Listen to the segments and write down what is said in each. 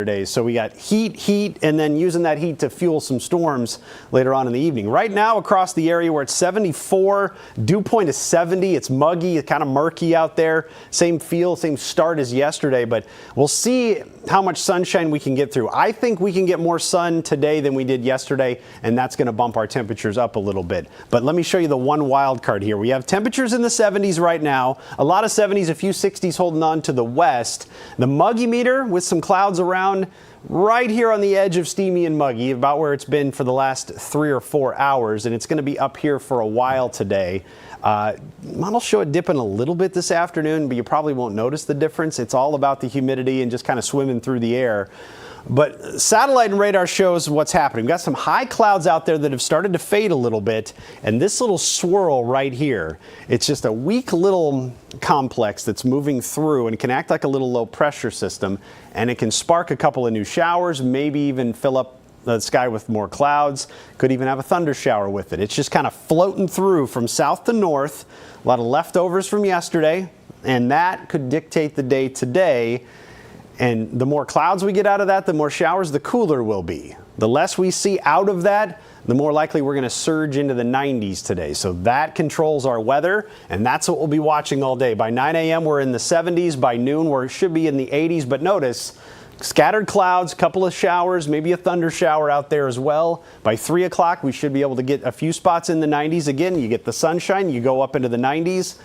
days. So we got heat, and then using that heat to fuel some storms later on in the evening. Right now across the area we're at 74, dew point is 70. It's muggy, it's kind of murky out there. Same feel, same start as yesterday, but we'll see how much sunshine we can get through. I think we can get more sun today than we did yesterday, and that's going to bump our temperatures up a little bit. But let me show you the one wild card here. We have temperatures in the 70s right now, a lot of 70s, a few 60s holding on to the west. The muggy meter with some clouds around right here on the edge of steamy and muggy, about where it's been for the last 3 or 4 hours, and it's going to be up here for a while today. Models show it dipping a little bit this afternoon, but you probably won't notice the difference. It's all about the humidity and just kind of swimming through the air. But satellite and radar shows what's happening. We've got some high clouds out there that have started to fade a little bit, and this little swirl right here, it's just a weak little complex that's moving through and can act like a little low pressure system, and it can spark a couple of new showers, maybe even fill up the sky with more clouds, could even have a thunder shower with it. It's just kind of floating through from south to north, a lot of leftovers from yesterday, and that could dictate the day today. And the more clouds we get out of that, the more showers, the cooler will be. The less we see out of that, the more likely we're going to surge into the 90s today. So that controls our weather, and that's what we'll be watching all day. By 9 a.m. we're in the 70s. By noon we should be in the 80s. But notice, scattered clouds, couple of showers, maybe a thunder shower out there as well. By 3 o'clock we should be able to get a few spots in the 90s. Again, you get the sunshine, you go up into the 90s.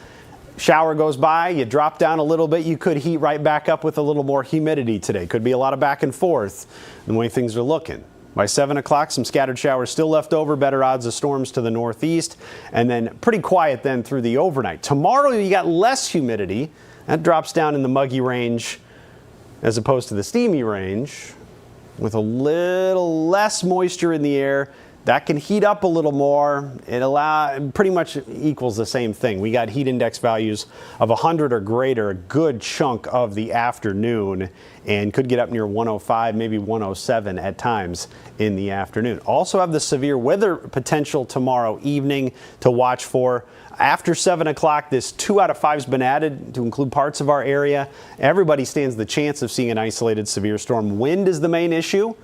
Shower goes by, you drop down a little bit, you could heat right back up with a little more humidity today. Could be a lot of back and forth the way things are looking. By 7 o'clock, some scattered showers still left over, better odds of storms to the northeast, and then pretty quiet then through the overnight. Tomorrow you got less humidity. That drops down in the muggy range as opposed to the steamy range with a little less moisture in the air. That can heat up a little more. It pretty much equals the same thing. We got heat index values of 100 or greater a good chunk of the afternoon, and could get up near 105, maybe 107 at times in the afternoon. Also have the severe weather potential tomorrow evening to watch for. After 7 o'clock, this 2 out of 5 has been added to include parts of our area. Everybody stands the chance of seeing an isolated severe storm. Wind is the main issue.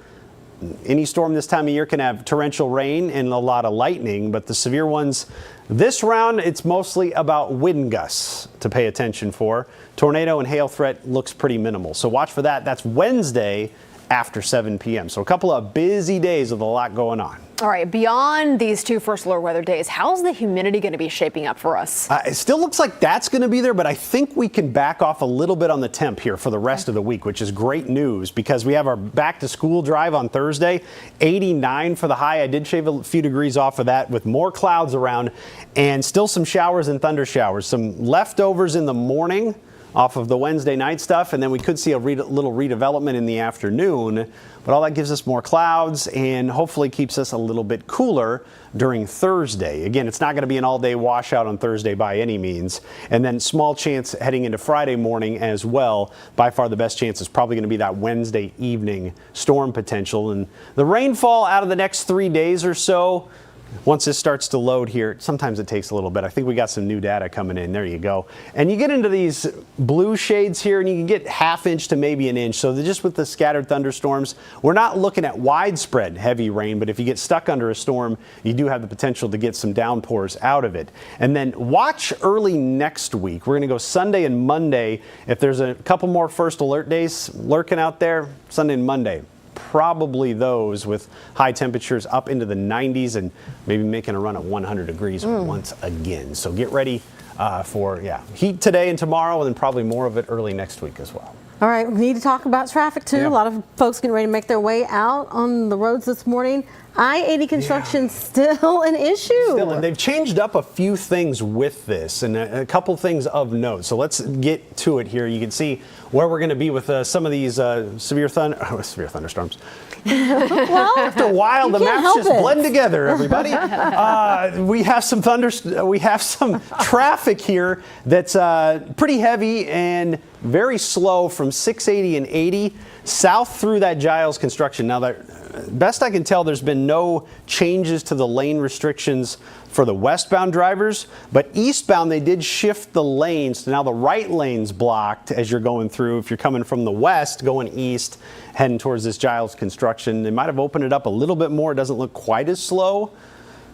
Any storm this time of year can have torrential rain and a lot of lightning, but the severe ones this round, it's mostly about wind gusts to pay attention for. Tornado and hail threat looks pretty minimal. So watch for that. That's Wednesday after 7 p.m. So a couple of busy days with a lot going on. All right, beyond these 2 first lower weather days, how's the humidity going to be shaping up for us? It still looks like that's going to be there, but I think we can back off a little bit on the temp here for the rest of the week, which is great news because we have our back to school drive on Thursday, 89 for the high. I did shave a few degrees off of that with more clouds around and still some showers and thunder showers, some leftovers in the morning off of the Wednesday night stuff, and then we could see a little redevelopment in the afternoon, but all that gives us more clouds and hopefully keeps us a little bit cooler during Thursday. Again, it's not going to be an all-day washout on Thursday by any means, and then small chance heading into Friday morning as well. By far the best chance is probably going to be that Wednesday evening storm potential, and the rainfall out of the next 3 days or so. Once this starts to load here, sometimes it takes a little bit. I think we got some new data coming in. There you go. And you get into these blue shades here, and you can get ½ inch to maybe an inch. So just with the scattered thunderstorms, we're not looking at widespread heavy rain, but if you get stuck under a storm, you do have the potential to get some downpours out of it. And then watch early next week. We're going to go Sunday and Monday. If there's a couple more first alert days lurking out there, Sunday and Monday. Probably those with high temperatures up into the 90s and maybe making a run at 100 degrees once again. So get ready for heat today and tomorrow, and then probably more of it early next week as well. All right, we need to talk about traffic too. Yeah. A lot of folks getting ready to make their way out on the roads this morning. I-80 construction still an issue. And they've changed up a few things with this and a couple things of note. So let's get to it here. You can see where we're going to be with some of these severe thunderstorms. Well, after a while, the maps just blend together, everybody. We have some traffic here that's pretty heavy and very slow from 680 and 80 south through that Giles construction. Now, best I can tell, there's been no changes to the lane restrictions for the westbound drivers, but eastbound they did shift the lanes. So now the right lane's blocked as you're going through. If you're coming from the west, going east, heading towards this Giles construction, they might have opened it up a little bit more. It doesn't look quite as slow.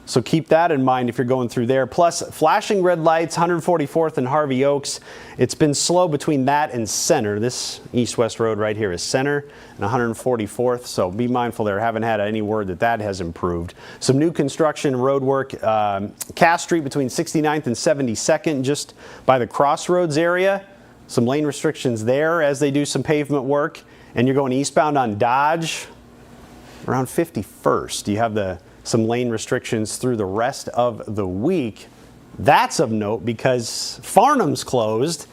So keep that in mind if you're going through there. Plus, flashing red lights, 144th and Harvey Oaks. It's been slow between that and Center. This east-west road right here is Center and 144th. So be mindful there. Haven't had any word that that has improved. Some new construction road work. Cass Street between 69th and 72nd, just by the Crossroads area. Some lane restrictions there as they do some pavement work. And you're going eastbound on Dodge around 51st. You have some lane restrictions through the rest of the week. That's of note because Farnham's closed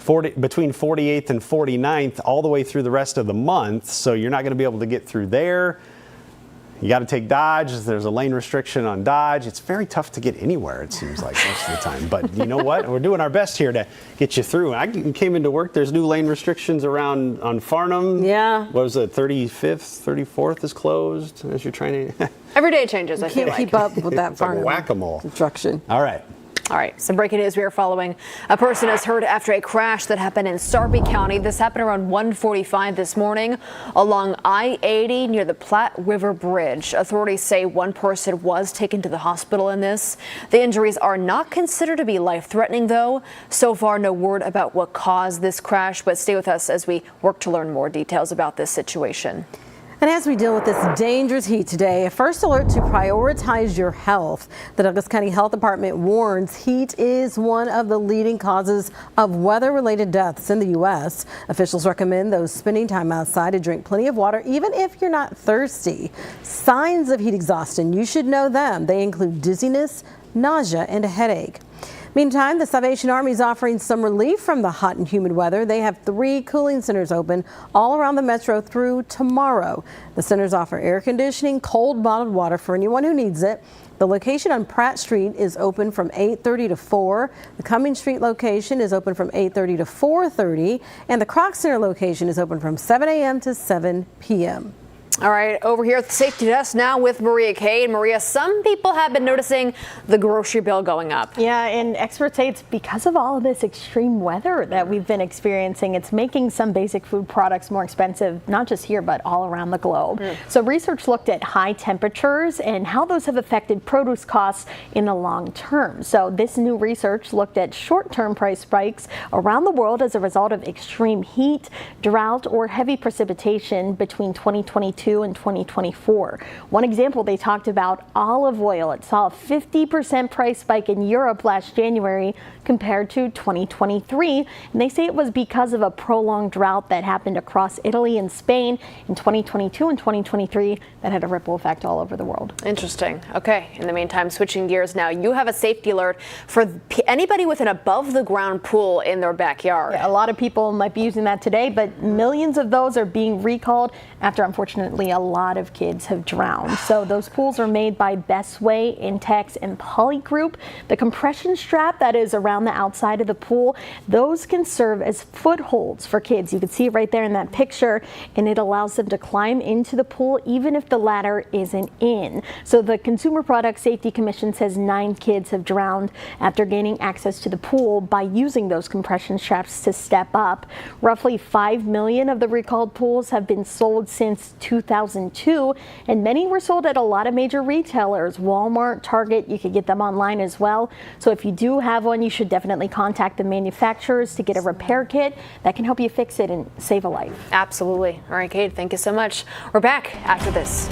between 48th and 49th all the way through the rest of the month, so you're not going to be able to get through there. You got to take Dodge. There's a lane restriction on Dodge. It's very tough to get anywhere, it seems like, most of the time. But you know what? We're doing our best here to get you through. I came into work. There's new lane restrictions around on Farnham. Yeah. What was it? 35th, 34th is closed as you're trying to. Every day changes, I feel Can't like. keep up with that It's like farm whack-a-mole. construction. All right. All right, some breaking news we are following. A person is hurt after a crash that happened in Sarpy County. This happened around 1:45 this morning along I-80 near the Platte River Bridge. Authorities say one person was taken to the hospital in this. The injuries are not considered to be life-threatening, though. So far, no word about what caused this crash, but stay with us as we work to learn more details about this situation. And as we deal with this dangerous heat today, a first alert to prioritize your health. The Douglas County Health Department warns heat is one of the leading causes of weather-related deaths in the U.S. Officials recommend those spending time outside to drink plenty of water, even if you're not thirsty. Signs of heat exhaustion, you should know them. They include dizziness, nausea, and a headache. Meantime, the Salvation Army is offering some relief from the hot and humid weather. They have 3 cooling centers open all around the metro through tomorrow. The centers offer air conditioning, cold bottled water for anyone who needs it. The location on Pratt Street is open from 8:30 to 4. The Cummings Street location is open from 8:30 to 4:30. And the Croc Center location is open from 7 a.m. to 7 p.m. All right, over here at the safety desk now with Maria Kay. Maria, some people have been noticing the grocery bill going up. Yeah, and experts say it's because of all of this extreme weather that we've been experiencing. It's making some basic food products more expensive, not just here, but all around the globe. So research looked at high temperatures and how those have affected produce costs in the long term. So this new research looked at short-term price spikes around the world as a result of extreme heat, drought, or heavy precipitation between 2022 and 2024. One example, they talked about olive oil. It saw a 50% price spike in Europe last January compared to 2023. And they say it was because of a prolonged drought that happened across Italy and Spain in 2022 and 2023 that had a ripple effect all over the world. Interesting. Okay. In the meantime, switching gears now, you have a safety alert for anybody with an above the ground pool in their backyard. Yeah, a lot of people might be using that today, but millions of those are being recalled after, unfortunately, a lot of kids have drowned. So those pools are made by Bestway, Intex, and Poly Group. The compression strap that is around the outside of the pool, those can serve as footholds for kids. You can see it right there in that picture, and it allows them to climb into the pool even if the ladder isn't in. So the Consumer Product Safety Commission says 9 kids have drowned after gaining access to the pool by using those compression straps to step up. Roughly 5 million of the recalled pools have been sold since 2002, and many were sold at a lot of major retailers, Walmart, Target. You could get them online as well. So if you do have one, you should definitely contact the manufacturers to get a repair kit that can help you fix it and save a life. Absolutely. All right, Kate, thank you so much. We're back after this.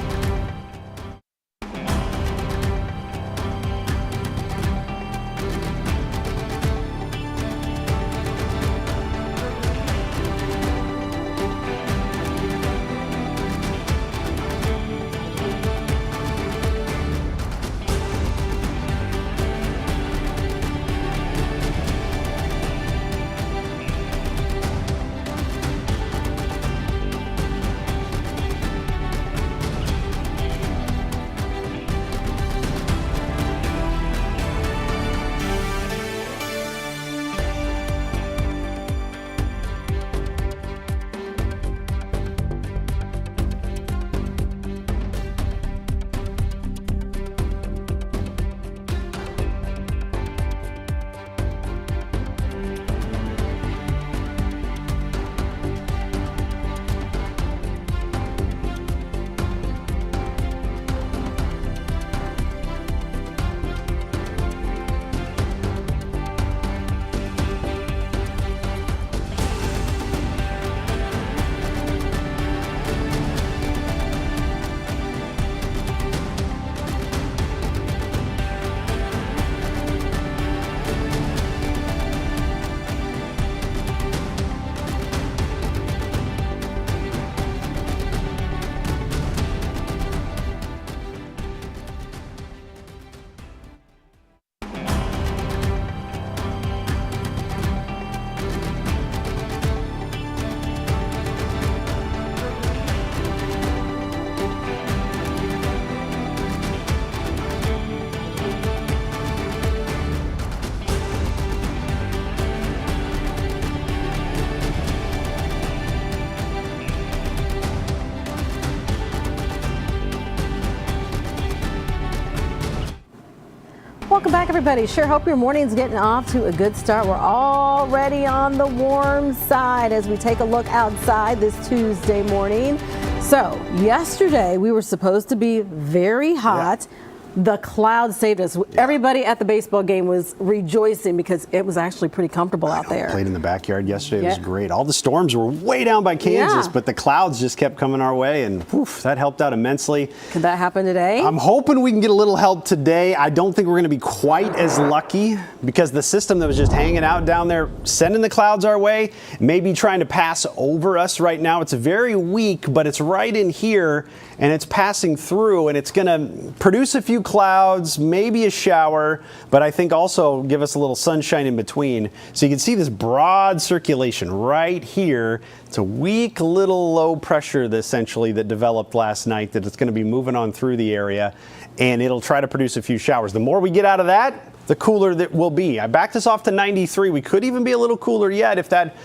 Welcome back, everybody. Sure hope your morning's getting off to a good start. We're already on the warm side as we take a look outside this Tuesday morning. So yesterday we were supposed to be very hot. Yeah. The clouds saved us. Everybody at the baseball game was rejoicing because it was actually pretty comfortable out there. Played in the backyard yesterday. It was great. All the storms were way down by Kansas, but the clouds just kept coming our way, and that helped out immensely. Could that happen today? I'm hoping we can get a little help today. I don't think we're going to be quite as lucky because the system that was just hanging out down there, sending the clouds our way, maybe trying to pass over us right now. It's very weak, but it's right in here, and it's passing through, and it's going to produce a few clouds, maybe a shower, but I think also give us a little sunshine in between. So you can see this broad circulation right here. It's a weak little low pressure essentially that developed last night that it's going to be moving on through the area, and it'll try to produce a few showers. The more we get out of that, the cooler that will be. I backed this off to 93. We could even be a little cooler yet if that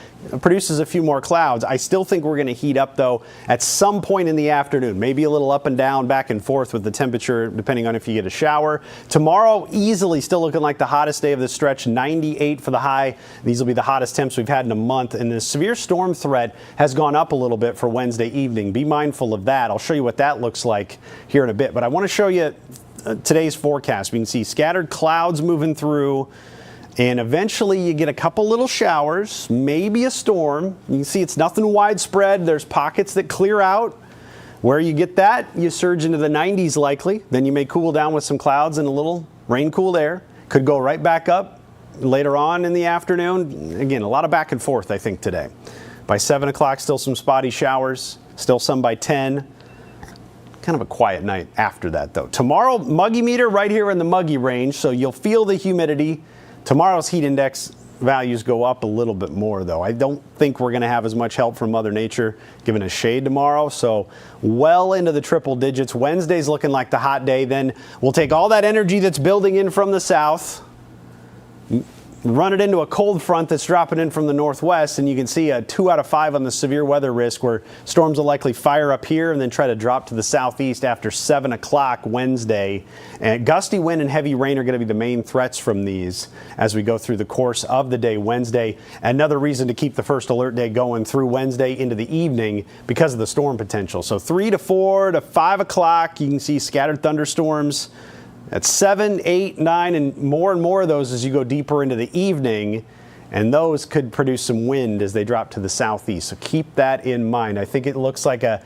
produces a few more clouds. I still think we're going to heat up, though, at some point in the afternoon. Maybe a little up and down, back and forth with the temperature, depending on if you get a shower. Tomorrow, easily still looking like the hottest day of the stretch, 98 for the high. These will be the hottest temps we've had in a month. And the severe storm threat has gone up a little bit for Wednesday evening. Be mindful of that. I'll show you what that looks like here in a bit. But I want to show you today's forecast. We can see scattered clouds moving through, and eventually you get a couple little showers, maybe a storm. You can see it's nothing widespread. There's pockets that clear out. Where you get that, you surge into the 90s likely. Then you may cool down with some clouds and a little rain-cooled air. Could go right back up later on in the afternoon. Again, a lot of back and forth, I think, today. By 7 o'clock, still some spotty showers, still some by 10. Kind of a quiet night after that, though. Tomorrow, muggy meter right here in the muggy range, so you'll feel the humidity. Tomorrow's heat index values go up a little bit more, though. I don't think we're going to have as much help from Mother Nature giving us shade tomorrow, so well into the triple digits. Wednesday's looking like the hot day. Then we'll take all that energy that's building in from the south, run it into a cold front that's dropping in from the northwest, and you can see a 2 out of 5 on the severe weather risk, where storms will likely fire up here and then try to drop to the southeast after 7 o'clock Wednesday. And gusty wind and heavy rain are going to be the main threats from these as we go through the course of the day Wednesday. Another reason to keep the first alert day going through Wednesday into the evening because of the storm potential. So 3 to 4 to 5 o'clock, you can see scattered thunderstorms. At 7, 8, 9, and more of those as you go deeper into the evening, and those could produce some wind as they drop to the southeast. So keep that in mind. I think it looks like a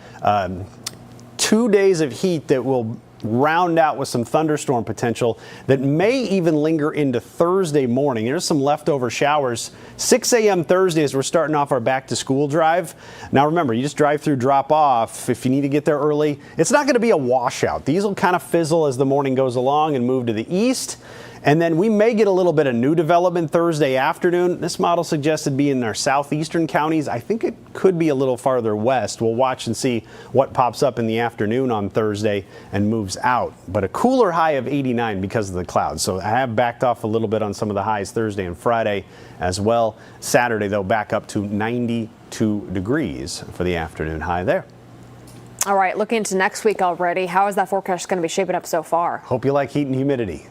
2 days of heat that will round out with some thunderstorm potential that may even linger into Thursday morning. There's some leftover showers. 6 a.m. Thursday as we're starting off our back to school drive. Now remember, you just drive through, drop off. If you need to get there early, it's not going to be a washout. These will kind of fizzle as the morning goes along and move to the east. And then we may get a little bit of new development Thursday afternoon. This model suggested be in our southeastern counties. I think it could be a little farther west. We'll watch and see what pops up in the afternoon on Thursday and moves out. But a cooler high of 89 because of the clouds. So I have backed off a little bit on some of the highs Thursday and Friday as well. Saturday, though, back up to 92 degrees for the afternoon high there. All right, looking into next week already, how is that forecast going to be shaping up so far? Hope you like heat and humidity.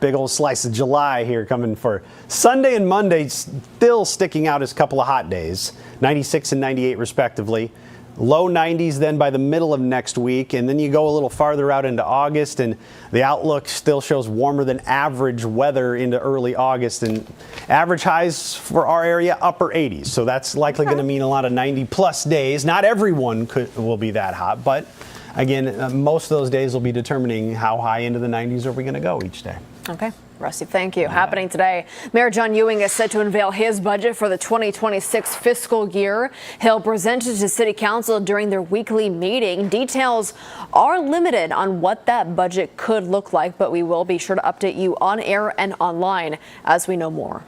Big old slice of July here coming for Sunday and Monday, still sticking out as a couple of hot days, 96 and 98 respectively. Low 90s then by the middle of next week, and then you go a little farther out into August, and the outlook still shows warmer than average weather into early August, and average highs for our area upper 80s. So that's likely going to mean a lot of 90-plus days. Not everyone will be that hot, but again, most of those days will be determining how high into the 90s are we going to go each day. Okay. Rusty, thank you. Happening today, Mayor John Ewing is set to unveil his budget for the 2026 fiscal year. He'll present it to City Council during their weekly meeting. Details are limited on what that budget could look like, but we will be sure to update you on air and online as we know more.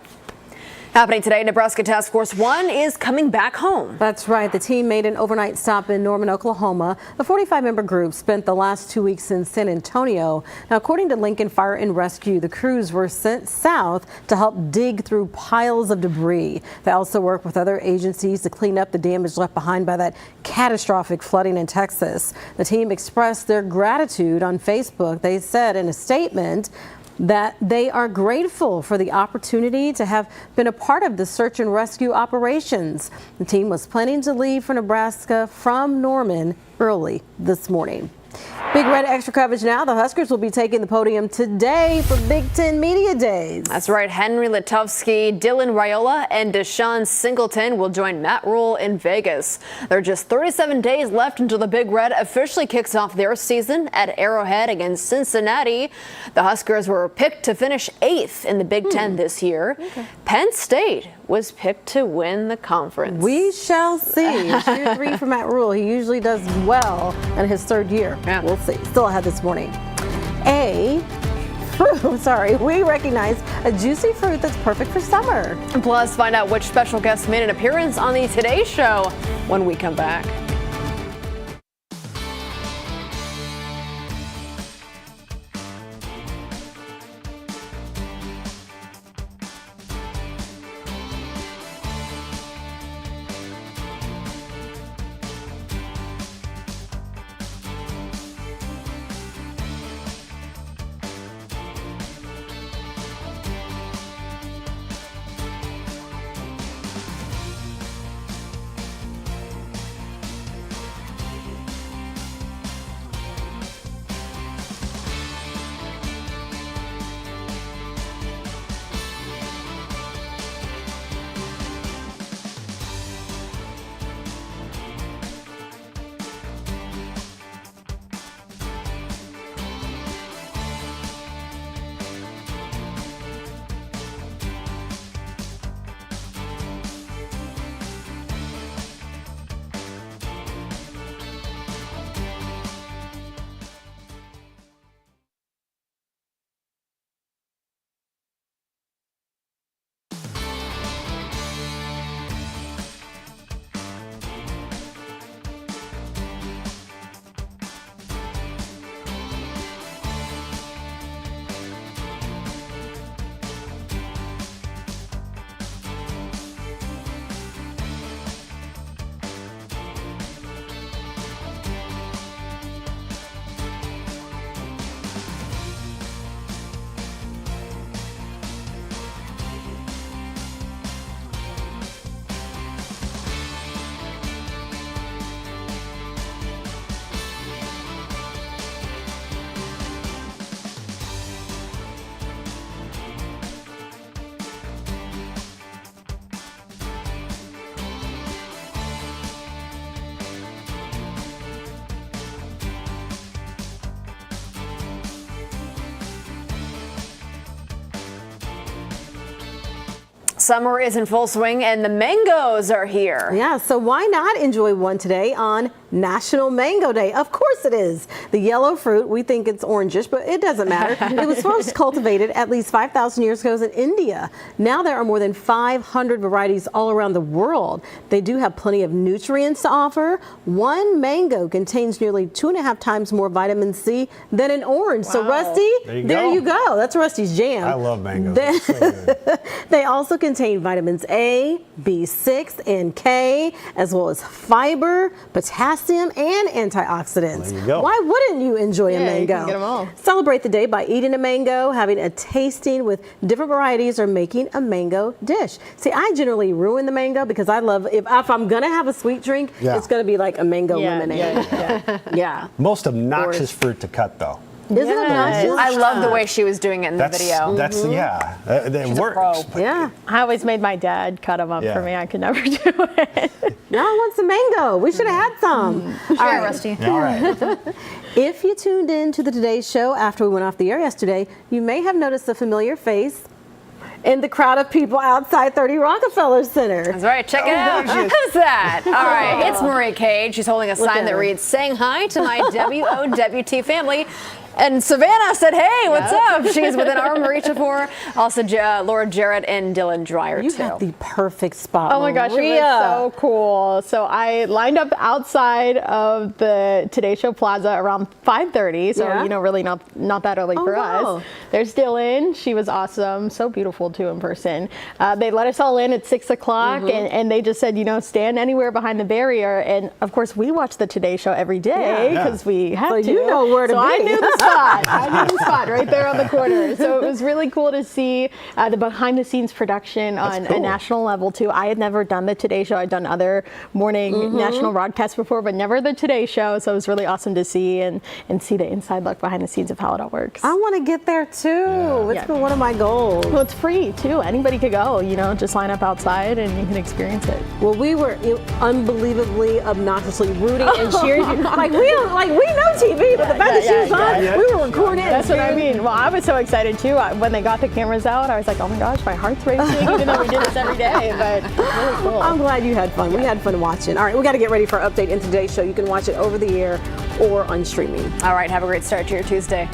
Happening today, Nebraska Task Force 1 is coming back home. That's right. The team made an overnight stop in Norman, Oklahoma. The 45-member group spent the last 2 weeks in San Antonio. Now, according to Lincoln Fire and Rescue, the crews were sent south to help dig through piles of debris. They also work with other agencies to clean up the damage left behind by that catastrophic flooding in Texas. The team expressed their gratitude on Facebook. They said in a statement, that they are grateful for the opportunity to have been a part of the search and rescue operations. The team was planning to leave for Nebraska from Norman early this morning. Big Red Extra coverage now. The Huskers will be taking the podium today for Big Ten Media Days. That's right. Henry Letowski, Dylan Raiola, and Deshaun Singleton will join Matt Rule in Vegas. There are just 37 days left until the Big Red officially kicks off their season at Arrowhead against Cincinnati. The Huskers were picked to finish 8th in the Big Ten this year. Penn State was picked to win the conference. We shall see. Year 3 for Matt Rule. He usually does well in his 3rd year. Yeah. We'll see. Still ahead this morning. We recognize a juicy fruit that's perfect for summer. Plus, find out which special guest made an appearance on the Today Show when we come back. Summer is in full swing and the mangoes are here. Yeah, so why not enjoy one today on National Mango Day? Of course it is. The yellow fruit, we think it's orangish, but it doesn't matter. It was first cultivated at least 5,000 years ago in India. Now there are more than 500 varieties all around the world. They do have plenty of nutrients to offer. One mango contains nearly 2.5 times more vitamin C than an orange. Wow. So Rusty, there you go. That's Rusty's jam. I love mangoes. They're so good. They also contain vitamins A, B6, and K, as well as fiber, potassium, and antioxidants. Well, there you go. Why wouldn't you enjoy a mango? You can get them all. Celebrate the day by eating a mango, having a tasting with different varieties, or making a mango dish. See, I generally ruin the mango because I love, if I'm going to have a sweet drink, it's going to be like a mango lemonade. Yeah. Most obnoxious fruit to cut, though. Isn't it obnoxious? I love the way she was doing it in the video. It works. Yeah. I always made my dad cut them up for me. I could never do it. Now I want some mango. We should have had some. All right, Rusty. Yeah, all right. If you tuned in to the Today Show after we went off the air yesterday, you may have noticed a familiar face in the crowd of people outside 30 Rockefeller Center. That's right. Check it out. Who's that? All right. It's Marie Cage. She's holding a sign that reads, "Saying hi to my WOWT family." And Savannah said, "Hey, what's up?" She's within arm reach for also Laura Jarrett and Dylan Dreyer, You too. had the perfect spot. Oh my gosh, it was so cool. So I lined up outside of the Today Show Plaza around 5:30. So, really not that early for us. There's Dylan. She was awesome. So beautiful, too, in person. They let us all in at 6 o'clock, and they just said, stand anywhere behind the barrier. And, of course, we watch the Today Show every day because we have to. You know where to be. I knew the spot right there on the corner. So it was really cool to see the behind the scenes production on a national level too. I had never done the Today Show. I'd done other morning national broadcasts before, but never the Today Show. So it was really awesome to see and see the inside look behind the scenes of how it all works. I want to get there too. It's been one of my goals. Well, it's free too. Anybody could go, just line up outside and you can experience it. Well, we were unbelievably obnoxiously rooting and cheering. Like we know TV, but the fact that she was on, we were recording. That's what I mean. Well, I was so excited too. When they got the cameras out, I was like, oh my gosh, my heart's racing, even though we do this every day. But it's really cool. I'm glad you had fun. We had fun watching. All right, we got to get ready for our update in today's show. You can watch it over the air or on streaming. All right, have a great start to your Tuesday.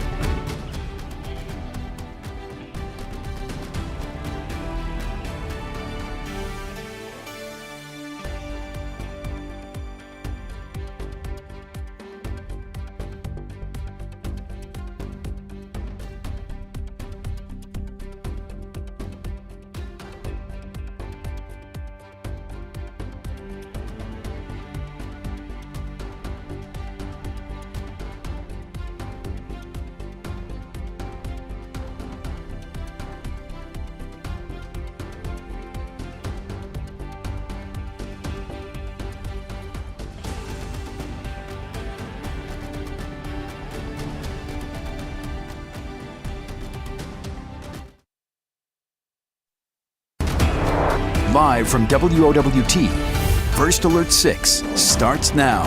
Live from WOWT, First Alert 6 starts now.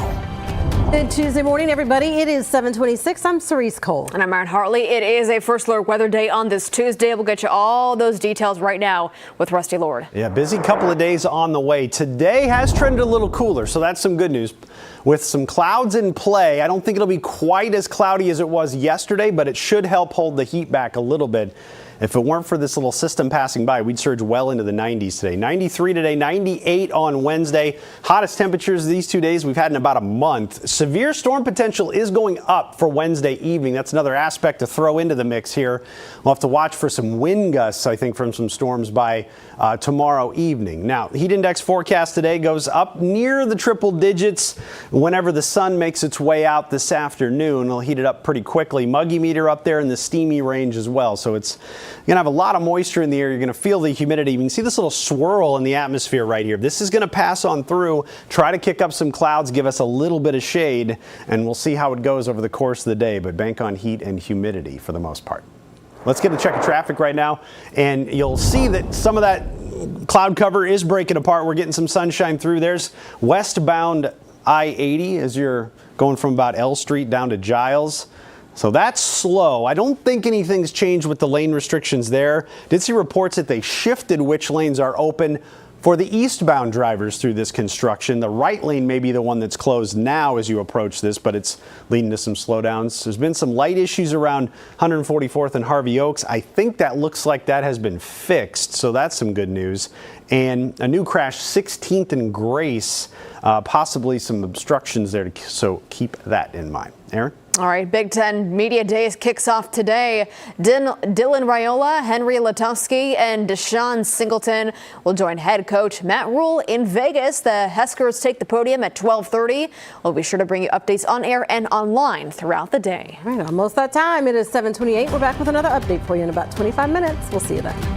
Good Tuesday morning, everybody. It is 7:26. I'm Cerise Cole. And I'm Erin Hartley. It is a First Alert weather day on this Tuesday. We'll get you all those details right now with Rusty Lord. Yeah, busy couple of days on the way. Today has trended a little cooler, so that's some good news. With some clouds in play, I don't think it'll be quite as cloudy as it was yesterday, but it should help hold the heat back a little bit. If it weren't for this little system passing by, we'd surge well into the 90s today. 93 today, 98 on Wednesday. Hottest temperatures these 2 days we've had in about a month. Severe storm potential is going up for Wednesday evening. That's another aspect to throw into the mix here. We'll have to watch for some wind gusts, I think, from some storms by tomorrow evening. Now, the heat index forecast today goes up near the triple digits whenever the sun makes its way out this afternoon. It'll heat it up pretty quickly. Muggy meter up there in the steamy range as well. So it's going to have a lot of moisture in the air. You're going to feel the humidity. You can see this little swirl in the atmosphere right here. This is going to pass on through, try to kick up some clouds, give us a little bit of shade, and we'll see how it goes over the course of the day, but bank on heat and humidity for the most part. Let's get a check of traffic right now, and you'll see that some of that cloud cover is breaking apart. We're getting some sunshine through. There's westbound I-80 as you're going from about L Street down to Giles. So that's slow. I don't think anything's changed with the lane restrictions there. Did see reports that they shifted which lanes are open for the eastbound drivers through this construction. The right lane may be the one that's closed now as you approach this, but it's leading to some slowdowns. There's been some light issues around 144th and Harvey Oaks. I think that looks like that has been fixed, so that's some good news. And a new crash, 16th and Grace, possibly some obstructions there, so keep that in mind. Aaron? All right, Big Ten Media Days kicks off today. Dylan Raiola, Henry Latowski, and Deshaun Singleton will join head coach Matt Rule in Vegas. The Huskers take the podium at 12:30. We'll be sure to bring you updates on air and online throughout the day. All right, almost that time. It is 7:28. We're back with another update for you in about 25 minutes. We'll see you then.